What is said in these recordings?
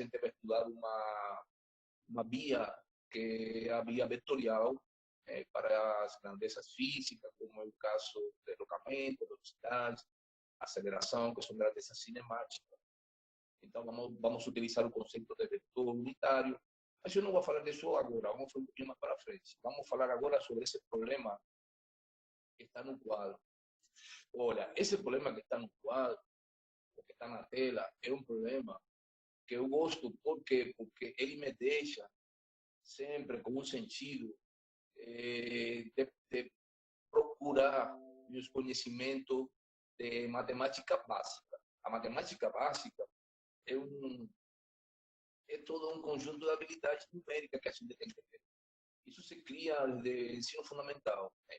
gente vai estudar uma via que é a via vetorial para as grandezas físicas, como é o caso de deslocamento, velocidade, aceleração, que são grandezas cinemáticas. Então, vamos utilizar o conceito de vetor unitário. Mas eu não vou falar disso agora, vamos falar um pouquinho mais para frente. Vamos falar agora sobre esse problema que está no quadro. Olha, esse problema que está no quadro, que está na tela, é um problema que eu gosto. Por quê? Porque ele me deixa sempre com um sentido de procurar meus conhecimentos de matemática básica. A matemática básica é todo um conjunto de habilidades numéricas que a gente tem que ter. Isso se cria desde ensino fundamental. Né?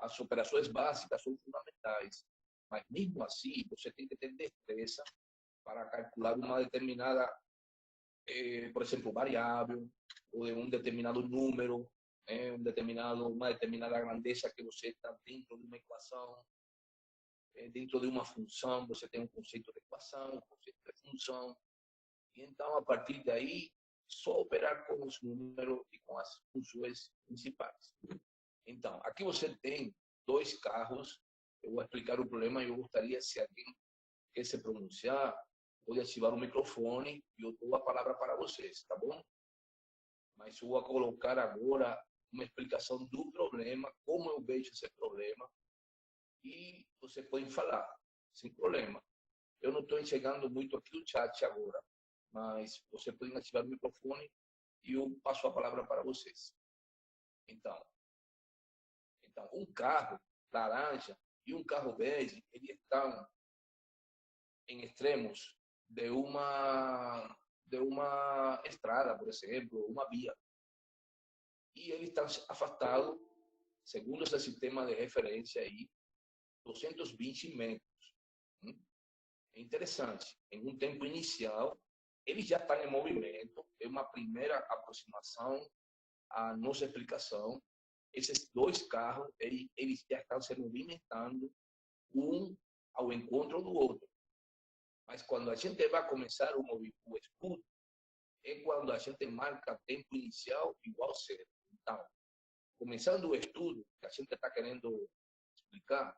As operações básicas são fundamentais, mas mesmo assim você tem que ter destreza para calcular uma determinada, por exemplo, variável, ou de um determinado número, uma determinada grandeza que você está dentro de uma equação, dentro de uma função, você tem um conceito de equação, um conceito de função, e então, a partir daí, só operar com os números e com as funções principais. Então, aqui você tem dois carros. Eu vou explicar o problema e eu gostaria, se alguém quer se pronunciar, pode ativar o microfone e eu dou a palavra para vocês, tá bom? Mas eu vou colocar agora uma explicação do problema, como eu vejo esse problema, e você pode falar, sem problema. Eu não estou enxergando muito aqui o chat agora, mas você pode ativar o microfone e eu passo a palavra para vocês. Então um carro laranja e um carro bege, eles estão em extremos de uma estrada, por exemplo, uma via. E eles estão afastados, segundo esse sistema de referência aí, 220 metros. É interessante. Em um tempo inicial, eles já estão em movimento. É uma primeira aproximação à nossa explicação. Esses dois carros, eles já estão se movimentando um ao encontro do outro. Mas quando a gente vai começar o estudo, é quando a gente marca tempo inicial igual zero. Então, começando o estudo, que a gente está querendo explicar,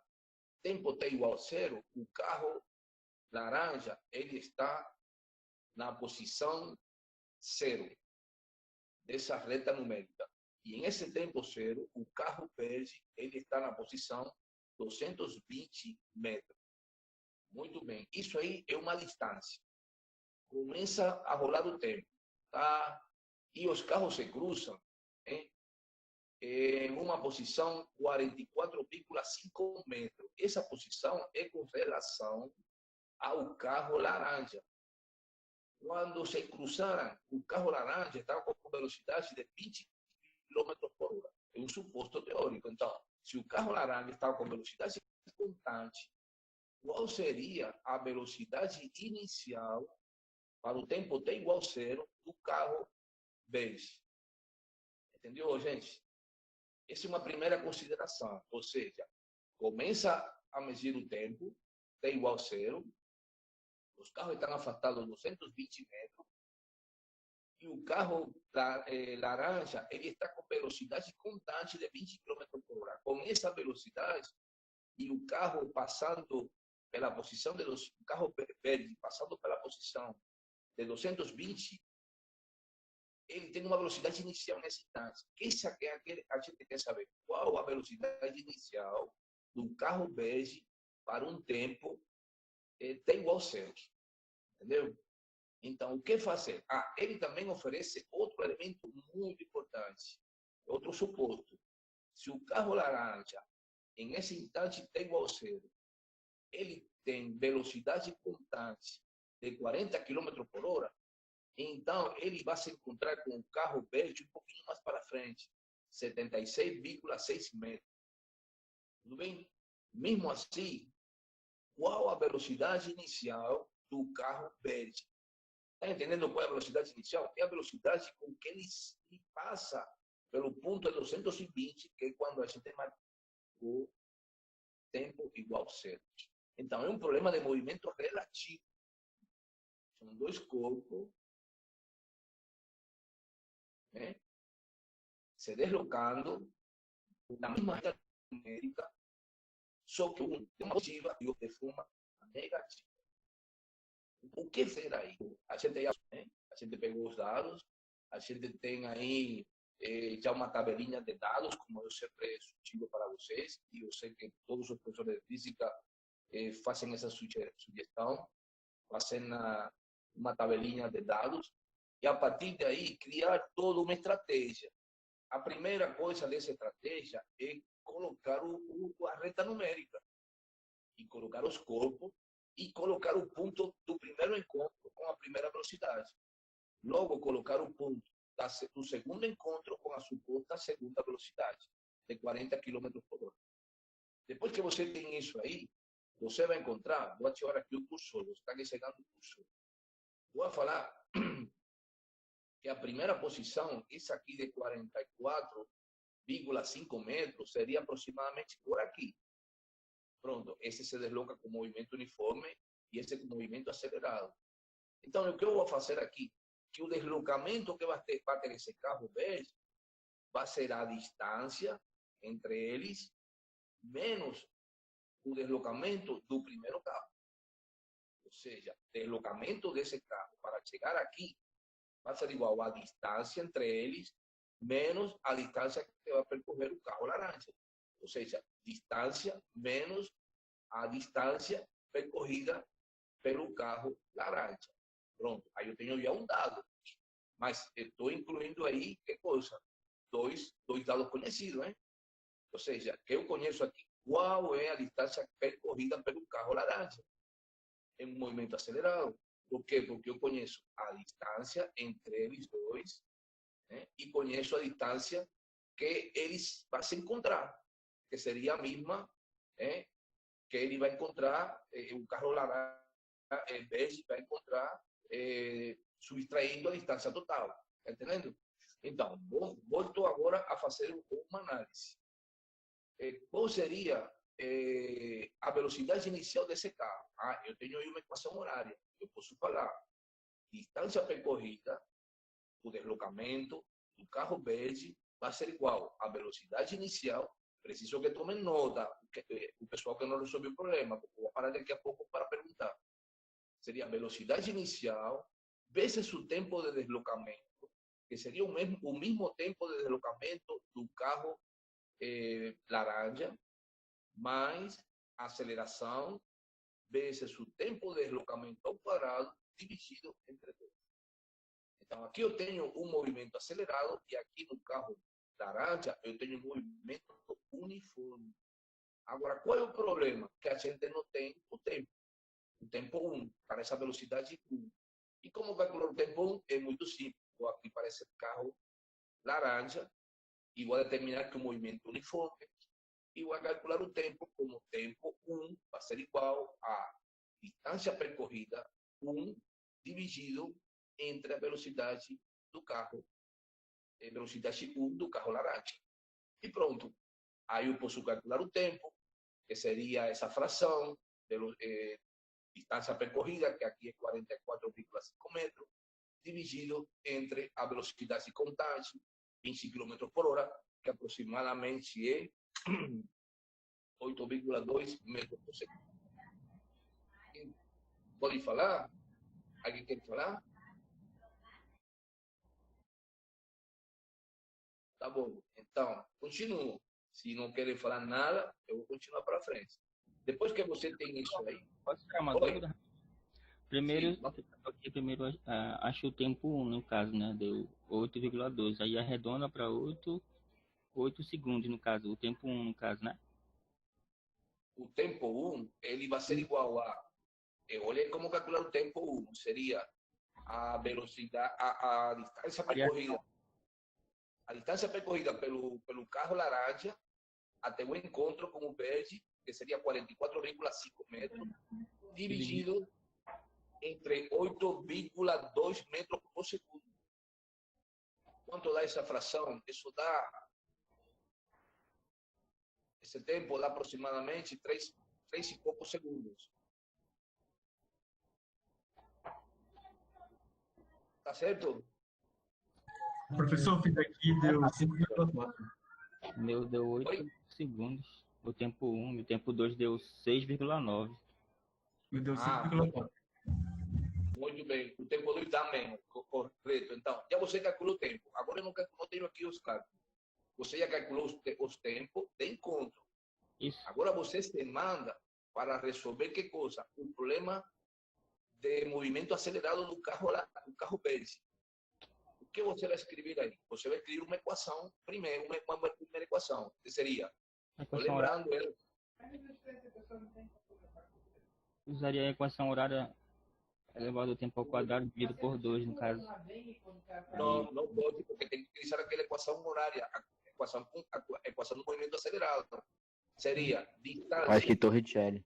tempo t igual zero, o carro laranja, ele está na posição zero dessa reta numérica. E em esse tempo zero, o carro bege, ele está na posição 220 metros. Muito bem. Isso aí é uma distância. Começa a rolar o tempo, tá? E os carros se cruzam em uma posição 44,5 metros. Essa posição é com relação ao carro laranja. Quando se cruzaram, o carro laranja estava com velocidade de 20 km por hora. É um suposto teórico. Então, se o carro laranja estava com velocidade constante, qual seria a velocidade inicial para o tempo t igual zero do carro bege? Entendeu, gente? Essa é uma primeira consideração. Ou seja, começa a medir o tempo, t igual zero, os carros estão afastados 220 metros, e o carro laranja, ele está com velocidade constante de 20 km por hora. Com essa velocidade, e o carro passando pela posição de o carro verde passando pela posição de 220, ele tem uma velocidade inicial nesse instante. Essa é a gente quer saber. Qual a velocidade inicial do carro bege para um tempo t igual zero? Entendeu? Então, o que fazer? Ele também oferece outro elemento muito importante, outro suposto. Se o carro laranja, em esse instante t igual zero, ele tem velocidade constante de 40 km por hora, então ele vai se encontrar com o carro bege um pouquinho mais para frente, 76,6 metros. Tudo bem? Mesmo assim, qual a velocidade inicial do carro bege? Está entendendo qual é a velocidade inicial? É a velocidade com que ele passa pelo ponto de 220, que é quando a gente marcou tempo igual zero. Então, é um problema de movimento relativo. São dois corpos se deslocando na mesma reta numérica, só que uma positiva e outra de forma negativa. O que será aí? A gente pegou os dados, a gente tem aí já uma tabelinha de dados, como eu sempre sugiro para vocês, e eu sei que todos os professores de física fazem essa sugestão, fazem uma tabelinha de dados, e a partir daí criar toda uma estratégia. A primeira coisa dessa estratégia é colocar a reta numérica, e colocar os corpos, e colocar o ponto do primeiro encontro com a primeira velocidade. Logo, colocar o ponto do segundo encontro com a suposta segunda velocidade, de 40 km por hora. Depois que você tem isso aí, você vai encontrar, vou ativar aqui o cursor, você está chegando o cursor. Vou falar que a primeira posição, essa aqui de 44,5 metros, seria aproximadamente por aqui. Pronto, esse se desloca com movimento uniforme e esse com movimento acelerado. Então, o que eu vou fazer aqui? Que o deslocamento que vai ter esse carro verde vai ser a distância entre eles menos o deslocamento do primeiro carro. Ou seja, o deslocamento desse carro para chegar aqui vai ser igual à distância entre eles menos a distância que vai percorrer o carro laranja. Ou seja, distância menos a distância percorrida pelo carro laranja. Pronto, aí eu tenho já um dado. Mas estou incluindo aí, que coisa? Dois dados conhecidos, hein? Ou seja, que eu conheço aqui. Qual é a distância percorrida pelo carro laranja? Em um movimento acelerado. Por quê? Porque eu conheço a distância entre eles dois, né? E conheço a distância que eles vão se encontrar, que seria a mesma, né? Que ele vai encontrar, o carro laranja, verde, vai encontrar subtraindo a distância total. Está entendendo? Então, volto agora a fazer uma análise. Qual seria a velocidade inicial desse carro? Eu tenho aí uma equação horária. Eu posso falar distância percorrida, o deslocamento do carro verde vai ser igual à velocidade inicial. Preciso que tomem nota, o pessoal que não resolveu o problema, porque eu vou parar daqui a pouco para perguntar. Seria a velocidade inicial vezes o tempo de deslocamento, que seria o mesmo tempo de deslocamento do carro laranja, mais a aceleração vezes o tempo de deslocamento ao quadrado dividido entre 2. Então, aqui eu tenho um movimento acelerado e aqui no carro laranja eu tenho um movimento uniforme. Agora, qual é o problema? Que a gente não tem o tempo 1, para essa velocidade 1. E como calcular o tempo 1? É muito simples. Vou aqui para esse carro laranja e vou determinar que o movimento uniforme e vou calcular o tempo como tempo 1 vai ser igual a distância percorrida 1 dividido entre a velocidade do carro, velocidade 1 do carro laranja. E pronto. Aí eu posso calcular o tempo, que seria essa fração, distância percorrida, que aqui é 44,5 metros, dividido entre a velocidade de contagem, 15 km por hora, que aproximadamente é 8,2 metros por segundo. Pode falar? Alguém quer falar? Tá bom. Então, continuo. Se não querem falar nada, eu vou continuar para frente. Depois que você tem isso aí... Posso tirar uma dúvida? Primeiro, acho o tempo 1, no caso, né? Deu 8,2. Aí arredonda para 8 segundos, no caso. O tempo 1, no caso, né? O tempo 1, ele vai ser igual a... Olha como calcular o tempo 1. Seria a velocidade, a distância percorrida. A distância percorrida pelo carro laranja até o encontro com o verde, que seria 44,5 metros, dividido entre 8,2 metros por segundo. Quanto dá essa fração? Isso dá... Esse tempo dá aproximadamente 3 e poucos segundos. Tá certo? Professor, fica aqui, deu 5,4. Meu deu 8 segundos. O tempo 1, o tempo 2 deu 6,9. Meu deu 5,4. Muito bem. O tempo 2 dá menos. Correto. Então, já você calculou o tempo. Agora eu não tenho aqui os cálculos. Você já calculou os tempos de encontro. Isso. Agora você se manda para resolver que coisa? O problema de movimento acelerado do carro verde. O que você vai escrever aí? Você vai escrever uma equação primeiro, uma primeira equação, que seria, lembrando ele. Usaria a equação horária elevado ao tempo ao quadrado dividido por 2, no caso. Não, não pode, porque tem que utilizar aquela equação horária, a equação do movimento acelerado. Seria distância. Acho que Torricelli.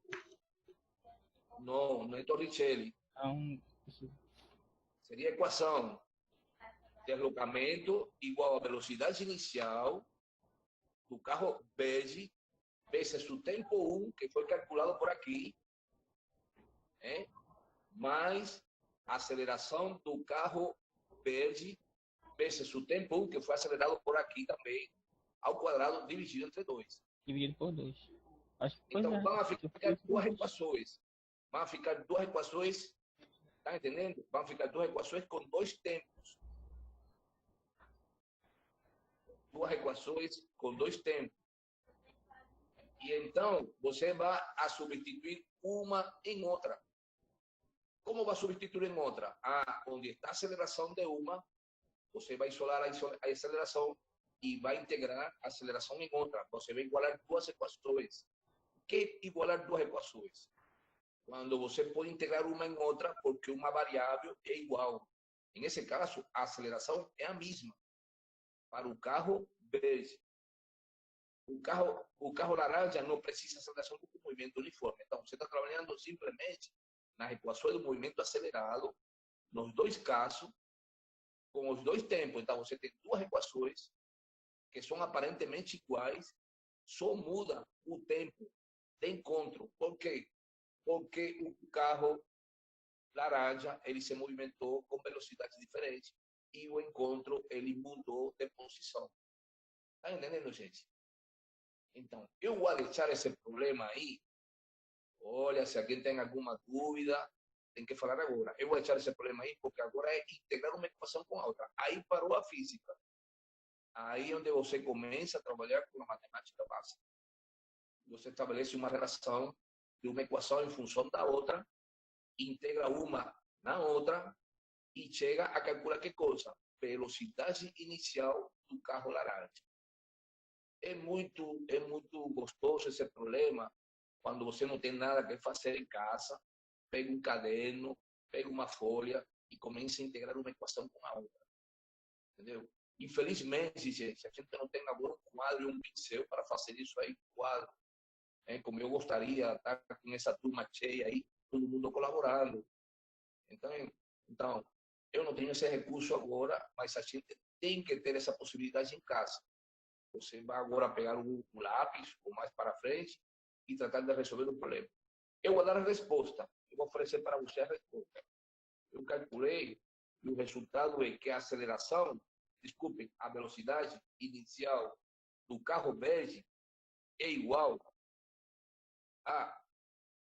Não, não é Torricelli. Seria a equação deslocamento igual a velocidade inicial do carro verde vezes o tempo 1, que foi calculado por aqui, mais a aceleração do carro verde vezes o tempo 1, que foi acelerado por aqui também, ao quadrado dividido entre 2. Dividido por 2. Então, vão ficar duas equações. Vão ficar duas equações, tá entendendo? Vão ficar duas equações com dois tempos. Duas equações com dois tempos. E então, você vai a substituir uma em outra. Como vai substituir em outra? Onde está a aceleração de uma, você vai isolar a aceleração e vai integrar a aceleração em outra. Você vai igualar duas equações. O que é igualar duas equações? Quando você pode integrar uma em outra porque uma variável é igual. Em esse caso, a aceleração é a mesma para o carro verde. O carro laranja não precisa de aceleração com movimento uniforme. Então, você está trabalhando simplesmente nas equações do movimento acelerado, nos dois casos, com os dois tempos. Então, você tem duas equações que são aparentemente iguais, só muda o tempo de encontro. Por quê? Porque o carro laranja ele se movimentou com velocidades diferentes e o encontro ele mudou de posição. Está entendendo, gente? Então, eu vou deixar esse problema aí. Olha, se alguém tem alguma dúvida, tem que falar agora. Eu vou deixar esse problema aí, porque agora é integrar uma equação com a outra. Aí parou a física. Aí é onde você começa a trabalhar com a matemática básica. Você estabelece uma relação de uma equação em função da outra, integra uma na outra e chega a calcular que coisa? Velocidade inicial do carro laranja. É muito gostoso esse problema quando você não tem nada que fazer em casa, pega um caderno, pega uma folha e começa a integrar uma equação com a outra. Entendeu? Infelizmente, gente, a gente não tem agora um quadro e um pincel para fazer isso aí, quadro. Como eu gostaria de estar com essa turma cheia aí, todo mundo colaborando. Então, eu não tenho esse recurso agora, mas a gente tem que ter essa possibilidade em casa. Você vai agora pegar um lápis ou mais para frente e tratar de resolver o problema. Eu vou dar a resposta. Eu vou oferecer para você a resposta. Eu calculei e o resultado é que a aceleração, desculpem, a velocidade inicial do carro verde é igual a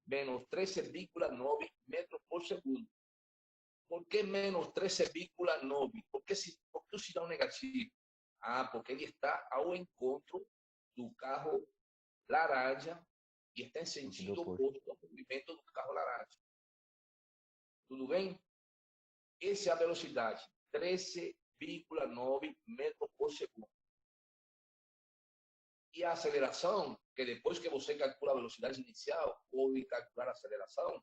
menos 13,9 metros por segundo. Por que menos 13,9? Por que o sinal negativo? Porque ele está ao encontro do carro laranja e está em sentido oposto ao movimento do carro laranja. Tudo bem? Essa é a velocidade, 13,9 metros por segundo. E a aceleração, que depois que você calcula a velocidade inicial, pode calcular a aceleração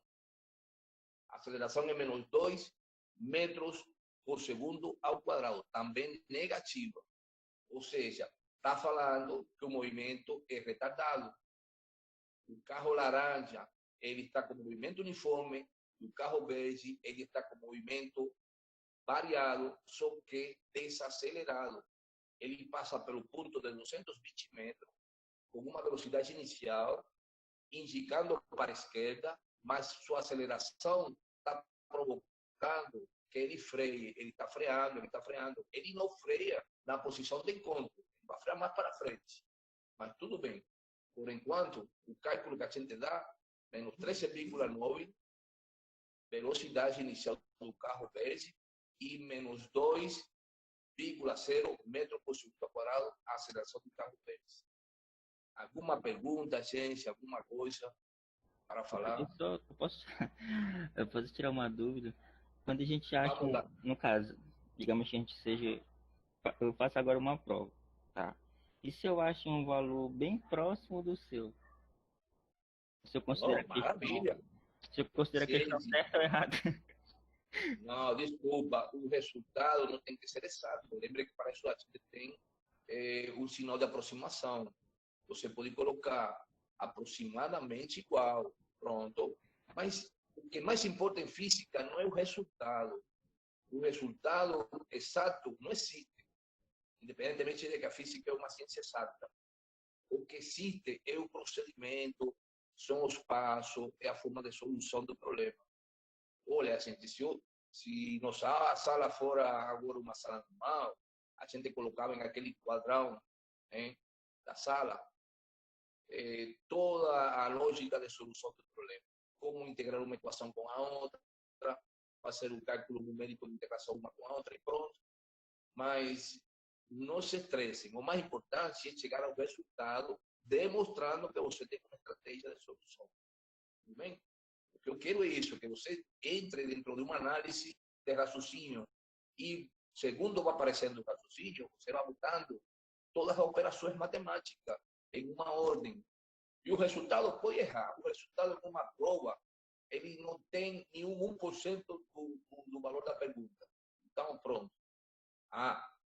é menos 2 metros por segundo ao quadrado, também negativa. Ou seja, está falando que o movimento é retardado. O carro laranja, ele está com movimento uniforme, e o carro verde, ele está com movimento variado, só que desacelerado. Ele passa pelo ponto de 220 metros, com uma velocidade inicial, indicando para a esquerda, mas sua aceleração está provocando que ele freie, ele está freando, ele não freia na posição de encontro, ele vai frear mais para frente. Mas tudo bem. Por enquanto, o cálculo que a gente dá, menos 13,9, velocidade inicial do carro verde, e menos 2,0 metros por segundo quadrado a aceleração do carro verde. Alguma pergunta, gente? Alguma coisa para falar? Eu posso tirar uma dúvida? Quando a gente acha, no caso, digamos que a gente seja, eu faço agora uma prova, tá? E se eu acho um valor bem próximo do seu? Se eu considerar maravilha. Se eu considerar que está certo ou errado? Não, desculpa, o resultado não tem que ser exato. Lembre que para isso a gente tem um sinal de aproximação. Você pode colocar aproximadamente igual, pronto. Mas o que mais importa em física não é o resultado. O resultado exato não existe, independentemente de que a física é uma ciência exata. O que existe é o procedimento, são os passos, é a forma de solução do problema. Olha, gente, se nossa sala fora agora uma sala normal, a gente colocava em aquele quadrão da sala toda a lógica de solução do problema. Como integrar uma equação com a outra, fazer um cálculo numérico de integração uma com a outra e pronto. Mas não se estressem. O mais importante é chegar ao resultado demonstrando que você tem uma estratégia de solução. Tudo bem? O que eu quero é isso, que você entre dentro de uma análise de raciocínio e, segundo vai aparecendo o raciocínio, você vai botando todas as operações matemáticas em uma ordem. E o resultado pode errar. O resultado de uma prova, ele não tem nenhum 1% do valor da pergunta. Então, pronto.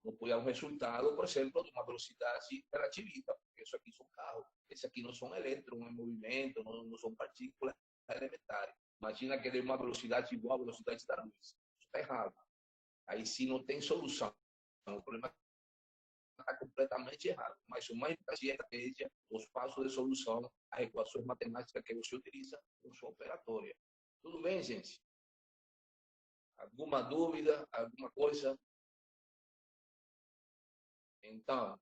Não pode dar um resultado, por exemplo, de uma velocidade relativista, porque isso aqui são carros, esse aqui não são elétrons em movimento, não são partículas elementares. Imagina que dê uma velocidade igual à velocidade da luz. Isso está errado. Aí sim não tem solução. O problema está completamente errado. Mas o mais importante é a estratégia, os passos de solução, as equações matemáticas que você utiliza com sua operatória. Tudo bem, gente? Alguma dúvida? Alguma coisa? Então,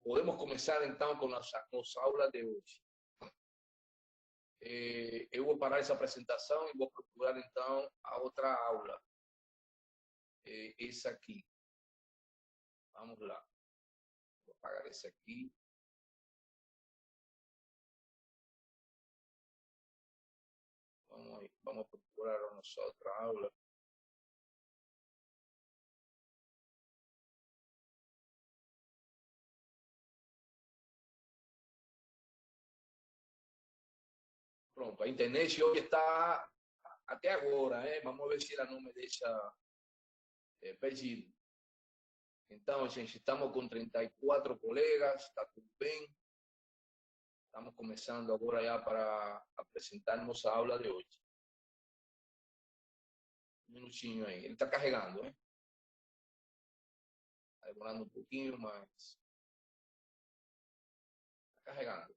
podemos começar então com nossa aula de hoje. Eu vou parar essa apresentação e vou procurar então a outra aula. Essa aqui. Vamos lá. Vou apagar esse aqui. Vamos procurar a nossa outra aula. Pronto, a internet hoje está até agora, vamos ver se ela não me deixa perdido. Então, gente, estamos com 34 colegas, está tudo bem. Estamos começando agora já para apresentar nossa aula de hoje. Um minutinho aí, ele está carregando, Está demorando um pouquinho, mas está carregando.